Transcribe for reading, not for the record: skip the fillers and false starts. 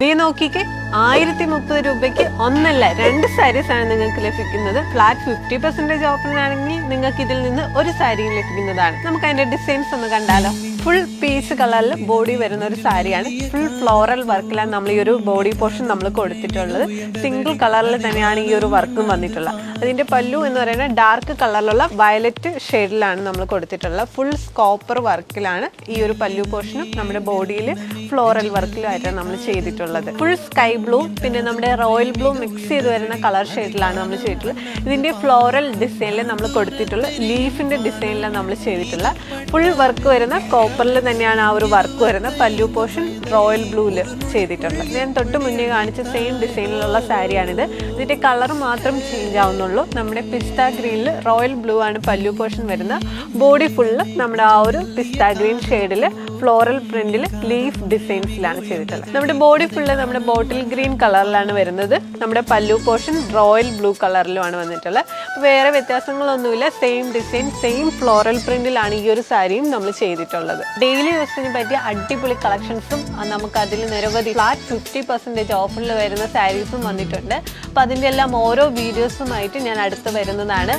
ഇത് നോക്കിക്കേ, 1030 രൂപയ്ക്ക് ഒന്നല്ല 2 സാരീസ് ആണ് നിങ്ങൾക്ക് ലഭിക്കുന്നത്. ഫ്ലാറ്റ് 50% ഓഫറിനാണെങ്കിൽ നിങ്ങൾക്ക് ഇതിൽ നിന്ന് ഒരു സാരിയും ലഭിക്കുന്നതാണ്. നമുക്ക് അതിന്റെ ഡിസൈൻസ് ഒന്ന് കണ്ടാലോ. ഫുൾ പീച്ച് കളറിൽ ബോഡി വരുന്ന ഒരു സാരിയാണ്. ഫുൾ ഫ്ലോറൽ വർക്കിലാണ് നമ്മൾ ഈ ഒരു ബോഡി പോർഷൻ നമ്മൾ കൊടുത്തിട്ടുള്ളത്. സിംഗിൾ കളറിൽ തന്നെയാണ് ഈ ഒരു വർക്കും വന്നിട്ടുള്ളത്. അതിന്റെ പല്ലു എന്ന് പറയുന്നത് ഡാർക്ക് കളറിലുള്ള വയലറ്റ് ഷെയ്ഡിലാണ് നമ്മൾ കൊടുത്തിട്ടുള്ളത്. ഫുൾ സ്കോപ്പർ വർക്കിലാണ് ഈ ഒരു പല്ലു പോർഷനും നമ്മുടെ ബോഡിയിൽ ഫ്ലോറൽ വർക്കിലുമായിട്ടാണ് നമ്മൾ ചെയ്തിട്ടുള്ളത്. ഫുൾ സ്കൈ ബ്ലൂ പിന്നെ നമ്മുടെ റോയൽ ബ്ലൂ മിക്സ് ചെയ്ത് വരുന്ന കളർ ഷെയ്ഡിലാണ് നമ്മൾ ചെയ്തിട്ടുള്ളത്. ഇതിന്റെ ഫ്ലോറൽ ഡിസൈനിൽ നമ്മൾ കൊടുത്തിട്ടുള്ള ലീഫിന്റെ ഡിസൈനിലാണ് നമ്മൾ ചെയ്തിട്ടുള്ള. ഫുൾ വർക്ക് വരുന്ന കോപ്പറിൽ തന്നെയാണ് ആ ഒരു വർക്ക് വരുന്ന. പല്ലു പോർഷൻ റോയൽ ബ്ലൂവിൽ ചെയ്തിട്ടുണ്ട്. ഞാൻ തൊട്ട് മുന്നേ കാണിച്ച സെയിം ഡിസൈനിലുള്ള സാരിയാണിത്. ഇതിന്റെ കളർ മാത്രം ചേഞ്ച് ആവുന്നുള്ളൂ. നമ്മുടെ പിസ്ത ഗ്രീനിൽ റോയൽ ബ്ലൂ ആണ് പല്ലു പോർഷൻ വരുന്നത്. ബോഡി ഫുള്ള് നമ്മുടെ ആ ഒരു പിസ്ത ഗ്രീൻ ഷെയ്ഡിൽ ഫ്ലോറൽ പ്രിന്റിൽ ലീഫ് ഡിസൈൻസിലാണ് ചെയ്തിട്ടുള്ളത്. നമ്മുടെ ബോഡി ഫുള്ള് നമ്മുടെ ബോട്ടിൽ ഗ്രീൻ കളറിലാണ് വരുന്നത്. നമ്മുടെ പല്ലു പോർഷൻ റോയൽ ബ്ലൂ കളറിലുമാണ് വന്നിട്ടുള്ളത്. വേറെ വ്യത്യാസങ്ങളൊന്നുമില്ല. സെയിം ഡിസൈൻ സെയിം ഫ്ലോറൽ പ്രിന്റിലാണ് ഈ ഒരു സാരിയും നമ്മൾ ചെയ്തിട്ടുള്ളത്. ഡെയിലി യൂസിന് പറ്റിയ അടിപൊളി കളക്ഷൻസും നമുക്ക് അതിൽ നിരവധി ഫ്ലാറ്റ് 50% ഓഫറിൽ വരുന്ന സാരീസും വന്നിട്ടുണ്ട്. അപ്പോൾ അതിൻ്റെ എല്ലാം ഓരോ വീഡിയോസുമായിട്ട് ഞാൻ അടുത്ത് വരുന്നതാണ്.